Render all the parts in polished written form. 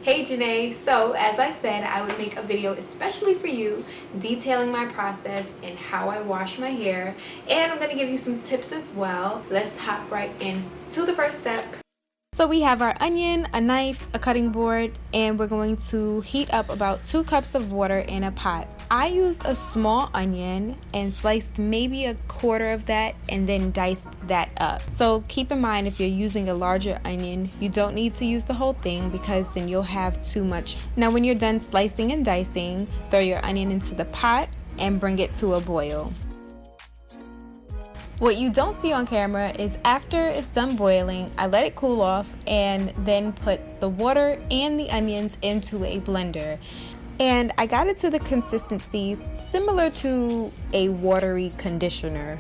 Hey Janae, so as I said, I would make a video especially for you detailing my process and how I wash my hair, and I'm going to give you some tips as well. Let's hop right in to the first step. So we have our onion, a knife, a cutting board, and we're going to heat up about 2 cups of water in a pot. I used a small onion and sliced maybe a quarter of that and then diced that up. So keep in mind, if you're using a larger onion, you don't need to use the whole thing because then you'll have too much. Now when you're done slicing and dicing, throw your onion into the pot and bring it to a boil. What you don't see on camera is after it's done boiling, I let it cool off and then put the water and the onions into a blender. And I got it to the consistency similar to a watery conditioner.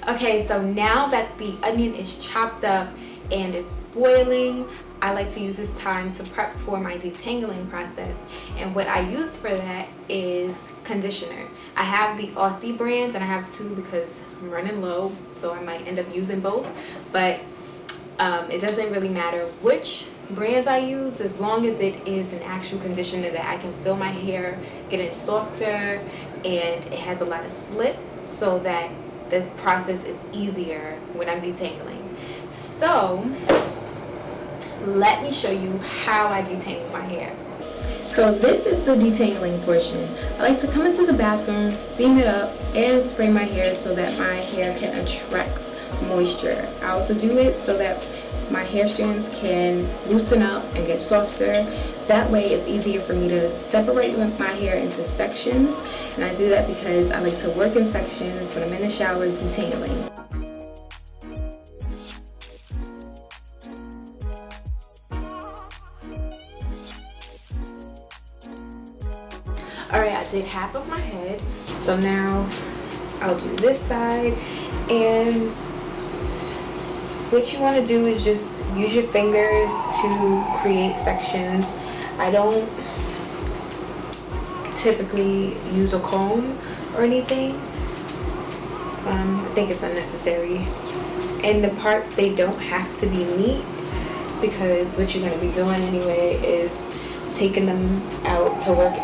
Okay, so now that the onion is chopped up and it's boiling, I like to use this time to prep for my detangling process. And what I use for that is conditioner. I have the Aussie brands and I have 2 because I'm running low, so I might end up using both. But it doesn't really matter which brands I use as long as it is an actual conditioner that I can feel my hair getting softer and it has a lot of slip so that the process is easier when I'm detangling. So let me show you how I detangle my hair. So this is the detangling portion. I like to come into the bathroom, steam it up, and spray my hair so that my hair can attract moisture. I also do it so that my hair strands can loosen up and get softer. That way it's easier for me to separate my hair into sections, and I do that because I like to work in sections when I'm in the shower detangling. Alright, I did half of my head, so now I'll do this side. And what you want to do is just use your fingers to create sections. I don't typically use a comb or anything. I think it's unnecessary. And the parts, they don't have to be neat because what you're going to be doing anyway is taking them out to work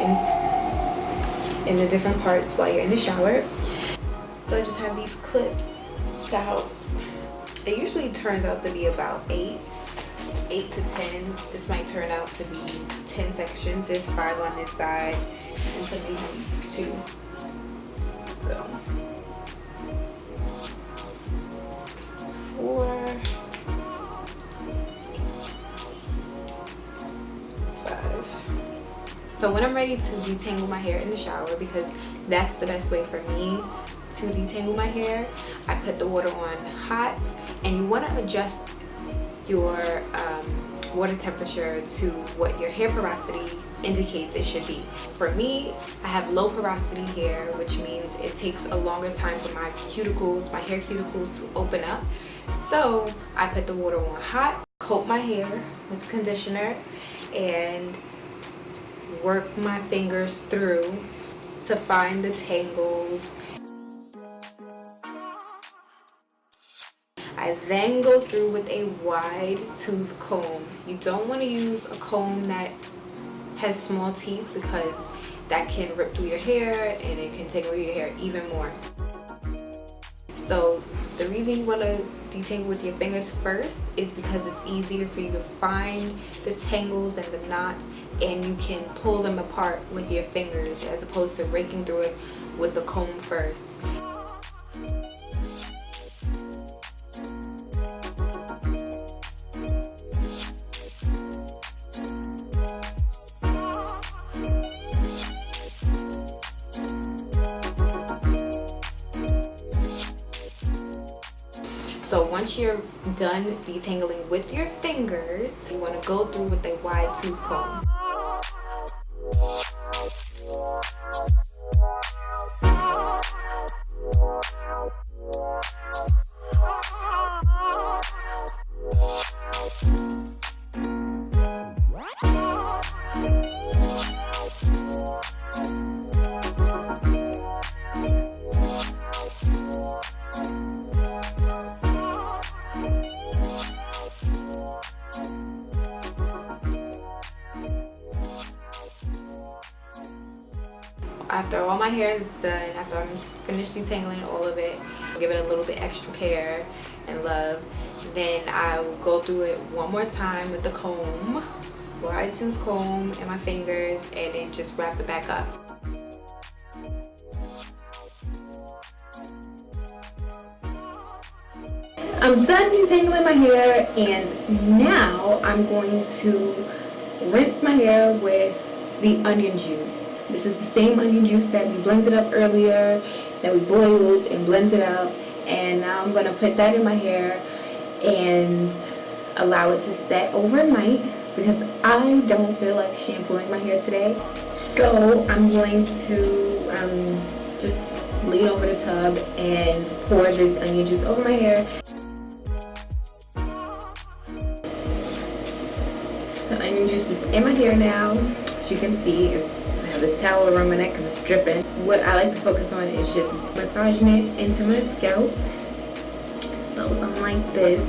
in the different parts while you're in the shower. So I just have these clips to help. It usually turns out to be about 8 to 10. This might turn out to be 10 sections. There's 5 on this side and so maybe 2. So 4, 5. So when I'm ready to detangle my hair in the shower, because that's the best way for me to detangle my hair, I put the water on hot, and you want to adjust your water temperature to what your hair porosity indicates it should be. For me, I have low porosity hair, which means it takes a longer time for my cuticles, my hair cuticles to open up. So I put the water on hot, coat my hair with conditioner, and work my fingers through to find the tangles. I then go through with a wide tooth comb. You don't want to use a comb that has small teeth because that can rip through your hair and it can tangle your hair even more. So the reason you want to detangle with your fingers first is because it's easier for you to find the tangles and the knots, and you can pull them apart with your fingers as opposed to raking through it with the comb first. So once you're done detangling with your fingers, you want to go through with a wide tooth comb. after all my hair is done, after I'm finished detangling all of it, give it a little bit extra care and love, then I'll go through it one more time with the comb, iTunes comb, and my fingers, and then just wrap it back up. I'm done detangling my hair, and now I'm going to rinse my hair with the onion juice. This is the same onion juice that we blended up earlier, that we boiled and blended up, and now I'm going to put that in my hair and allow it to set overnight because I don't feel like shampooing my hair today. So I'm going to just lean over the tub and pour the onion juice over my hair. The onion juice is in my hair now. As you can see, I have this towel around my neck because it's dripping. What I like to focus on is just massaging it into my scalp. So something like this.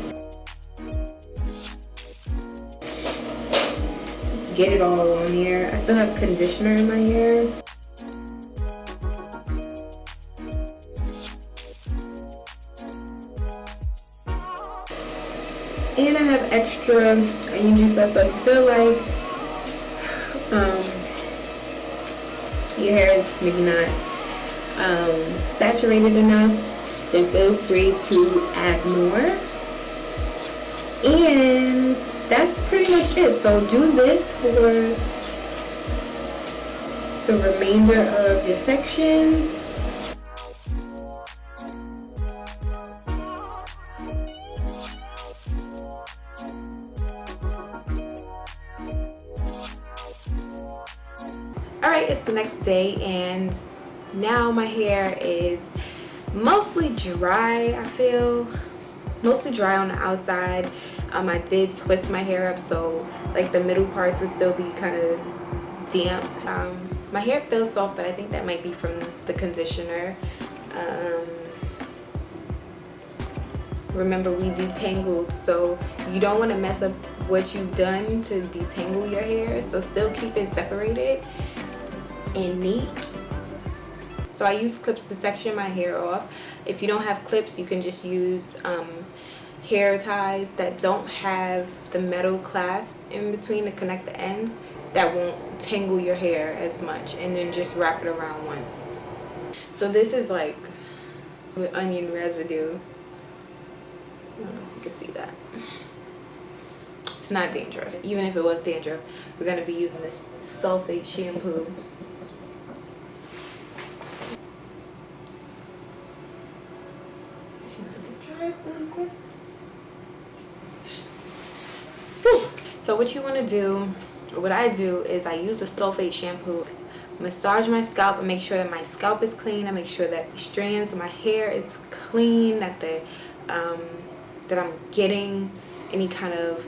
Just get it all on here. I still have conditioner in my hair. And I have extra onion juice left, so if you feel like your hair is maybe not saturated enough, then feel free to add more. And that's pretty much it. So do this for the remainder of your sections. Alright, it's the next day, and now my hair is mostly dry. I feel mostly dry on the outside. I did twist my hair up so like the middle parts would still be kind of damp. My hair feels soft, but I think that might be from the conditioner. Remember, we detangled, so you don't want to mess up what you've done to detangle your hair, so still keep it separated and neat. So I use clips to section my hair off. If you don't have clips, you can just use hair ties that don't have the metal clasp in between to connect the ends. That won't tangle your hair as much, and then just wrap it around once. So this is like with onion residue. I don't know if you can see that. It's not dandruff. Even if it was dandruff, we're going to be using this sulfate shampoo. So what you want to do, or what I do, is I use the sulfate shampoo, massage my scalp and make sure that my scalp is clean. I make sure that the strands of my hair is clean, that the that I'm getting any kind of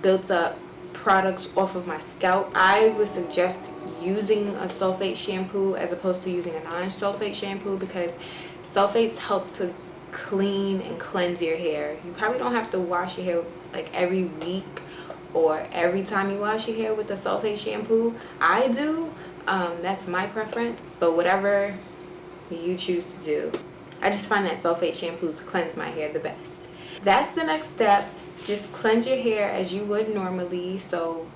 built up products off of my scalp. I would suggest using a sulfate shampoo as opposed to using a non-sulfate shampoo, because sulfates help to clean and cleanse your hair. You probably don't have to wash your hair like every week or every time you wash your hair with a sulfate shampoo. I do. That's my preference, but whatever you choose to do. I just find that sulfate shampoos cleanse my hair the best. That's the next step. Just cleanse your hair as you would normally. So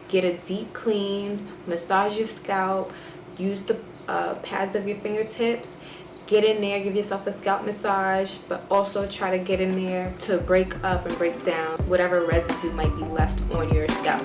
get a deep clean, massage your scalp, use the pads of your fingertips, get in there, give yourself a scalp massage, but also try to get in there to break up and break down whatever residue might be left on your scalp.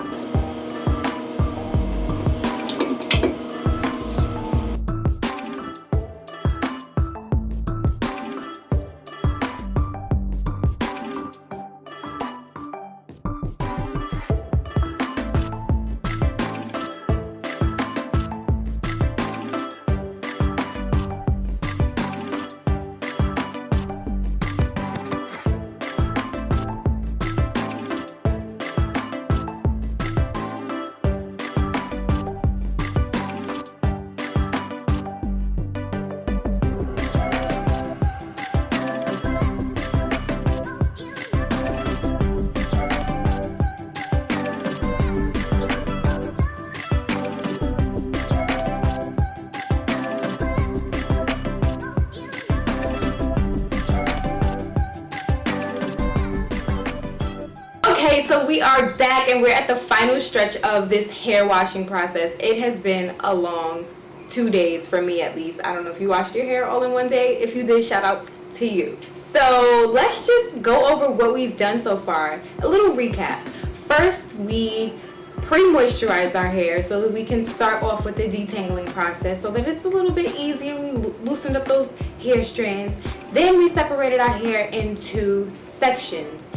we are back and we're at the final stretch of this hair washing process. It has been a long 2 days for me at least. I don't know if you washed your hair all in one day. If you did, shout out to you. So let's just go over what we've done so far. A little recap. First, we pre-moisturize our hair so that we can start off with the detangling process so that it's a little bit easier. We loosened up those hair strands. Then we separated our hair into sections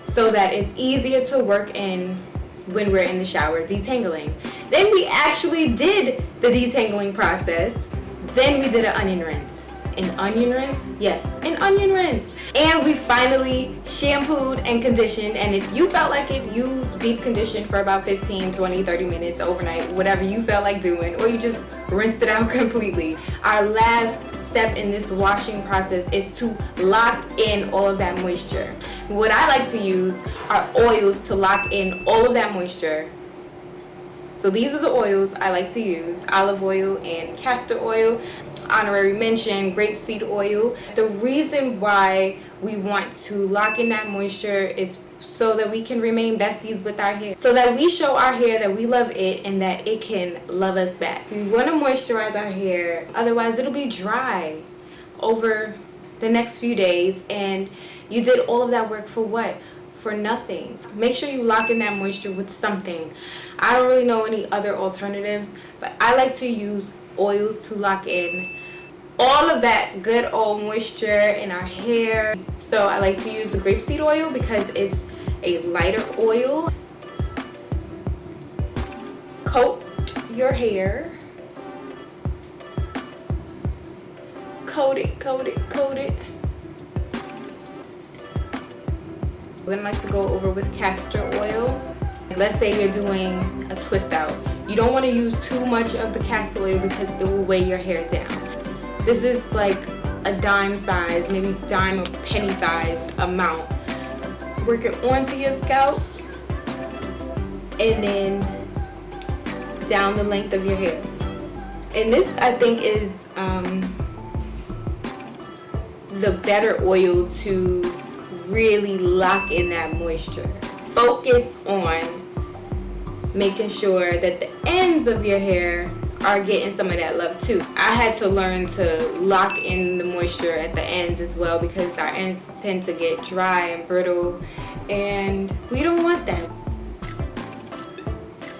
so that it's easier to work in when we're in the shower detangling. Then we actually did the detangling process. Then we did an onion rinse. An onion rinse? Yes, an onion rinse. And we finally shampooed and conditioned. And if you felt like it, you deep conditioned for about 15, 20, 30 minutes overnight, whatever you felt like doing, or you just rinsed it out completely. Our last step in this washing process is to lock in all of that moisture. What I like to use are oils to lock in all of that moisture. So these are the oils I like to use: olive oil and castor oil. Honorary mention, grapeseed oil. The reason why we want to lock in that moisture is so that we can remain besties with our hair, so that we show our hair that we love it and that it can love us back. We want to moisturize our hair, otherwise it'll be dry over the next few days, and you did all of that work for what? For nothing. Make sure you lock in that moisture with something. I don't really know any other alternatives, but I like to use oils to lock in all of that good old moisture in our hair. So I like to use the grapeseed oil because it's a lighter oil. Coat your hair. Coat it, coat it, coat it. We're gonna like to go over with castor oil. Let's say you're doing a twist out. You don't want to use too much of the castor oil because it will weigh your hair down. This is like a dime size, maybe dime or penny sized amount. Work it onto your scalp and then down the length of your hair. And this, I think, is the better oil to really lock in that moisture. Focus on making sure that the ends of your hair are getting some of that love too. I had to learn to lock in the moisture at the ends as well because our ends tend to get dry and brittle, and we don't want that.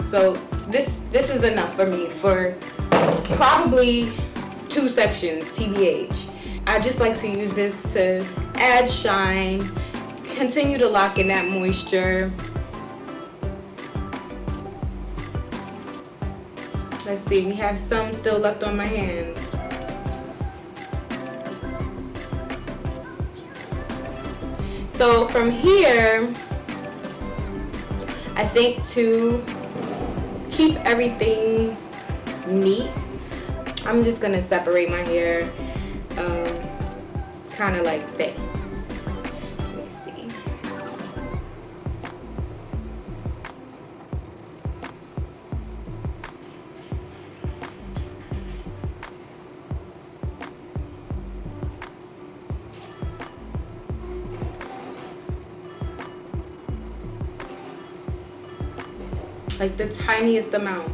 So this is enough for me for probably 2 sections, TBH. I just like to use this to add shine, continue to lock in that moisture. Let's see, we have some still left on my hands. So from here, I think to keep everything neat, I'm just gonna separate my hair kind of like this. Let me see. Like the tiniest amount.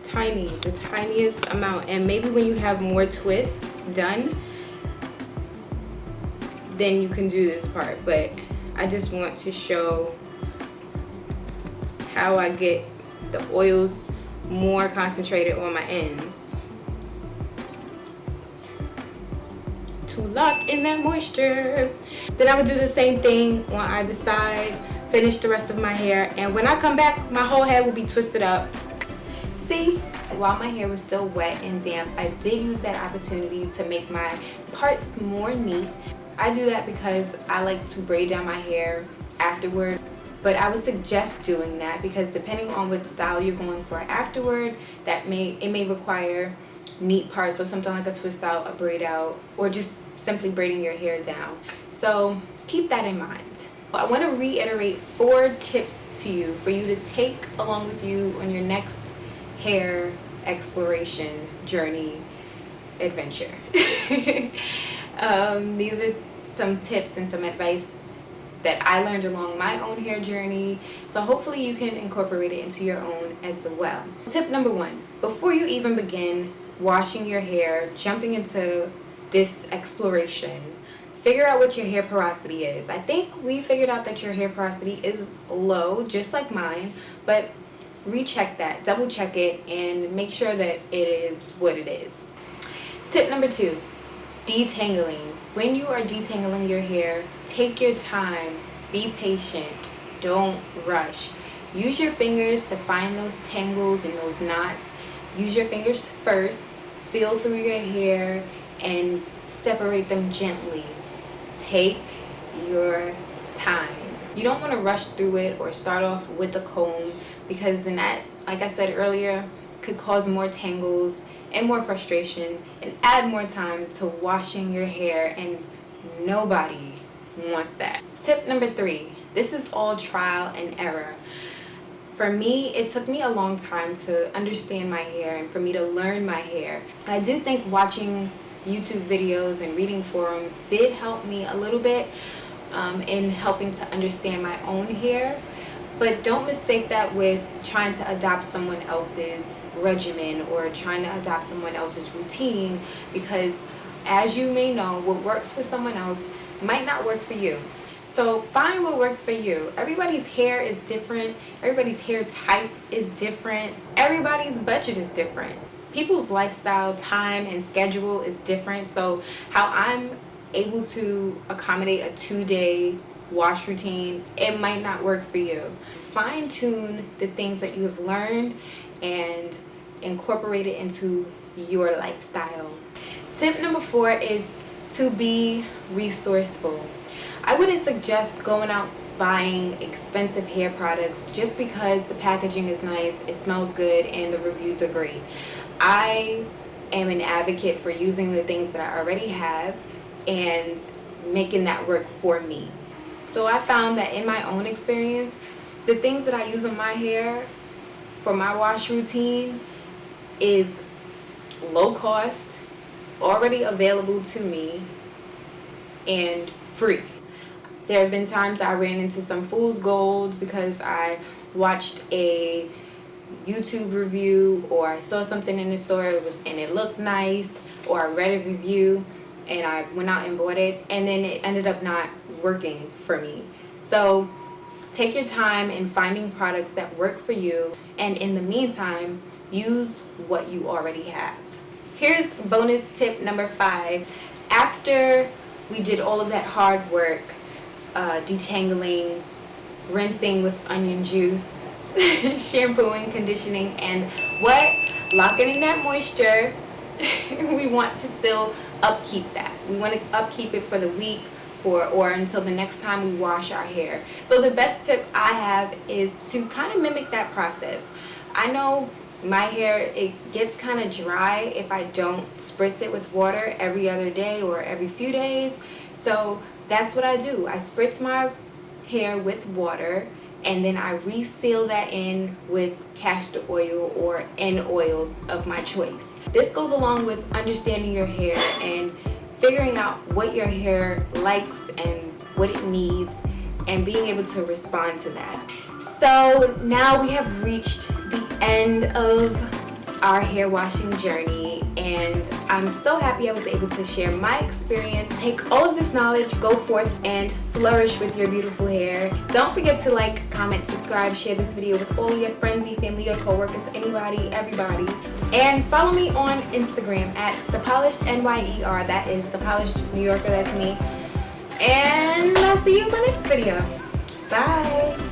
The tiniest amount. And maybe when you have more twists done, then you can do this part, but I just want to show how I get the oils more concentrated on my ends to lock in that moisture. Then I would do the same thing on either side, finish the rest of my hair, and when I come back, my whole head will be twisted up. See, while my hair was still wet and damp, I did use that opportunity to make my parts more neat. I do that because I like to braid down my hair afterward, but I would suggest doing that because depending on what style you're going for afterward, it may require neat parts, so something like a twist out, a braid out, or just simply braiding your hair down. So keep that in mind. I want to reiterate 4 tips to you for you to take along with you on your next hair exploration journey adventure. These are some tips and some advice that I learned along my own hair journey. So hopefully you can incorporate it into your own as well. Tip number 1, before you even begin washing your hair, jumping into this exploration, figure out what your hair porosity is. I think we figured out that your hair porosity is low, just like mine, but recheck that, double check it, and make sure that it is what it is. Tip number 2, detangling. When you are detangling your hair, take your time, be patient, don't rush. Use your fingers to find those tangles and those knots. Use your fingers first, feel through your hair, and separate them gently. Take your time. You don't want to rush through it or start off with a comb, because then that, like I said earlier, could cause more tangles and more frustration and add more time to washing your hair, and nobody wants that. Tip number 3, this is all trial and error. For me, it took me a long time to understand my hair and for me to learn my hair. I do think watching YouTube videos and reading forums did help me a little bit in helping to understand my own hair, but don't mistake that with trying to adopt someone else's regimen or trying to adopt someone else's routine, because as you may know, what works for someone else might not work for you. So find what works for you. Everybody's hair is different, everybody's hair type is different, everybody's budget is different. People's lifestyle, time, and schedule is different, so how I'm able to accommodate a 2-day wash routine, it might not work for you. Fine tune the things that you have learned and incorporate it into your lifestyle. Tip number 4 is to be resourceful. I wouldn't suggest going out buying expensive hair products just because the packaging is nice, it smells good, and the reviews are great. I am an advocate for using the things that I already have and making that work for me. So I found that in my own experience, the things that I use on my hair for my wash routine is low cost, already available to me, and free. There have been times I ran into some fool's gold because I watched a YouTube review, or I saw something in the store and it looked nice, or I read a review and I went out and bought it, and then it ended up not working for me. So take your time in finding products that work for you, and in the meantime, use what you already have. Here's bonus tip number 5. After we did all of that hard work, detangling, rinsing with onion juice, shampooing, conditioning, and locking in that moisture, we want to still upkeep that. We want to upkeep it for the week, or until the next time we wash our hair. So the best tip I have is to kind of mimic that process. I know my hair, it gets kind of dry if I don't spritz it with water every other day or every few days. So that's what I do. I spritz my hair with water, and then I reseal that in with castor oil or an oil of my choice. This goes along with understanding your hair and figuring out what your hair likes and what it needs, and being able to respond to that. So now we have reached the end of our hair washing journey, and I'm so happy I was able to share my experience. Take all of this knowledge, go forth and flourish with your beautiful hair. Don't forget to like, comment, subscribe, share this video with all your friends, family, your coworkers, anybody, everybody. And follow me on Instagram at ThePolishedNYER. That is The Polished New Yorker, that's me. And I'll see you in my next video. Bye.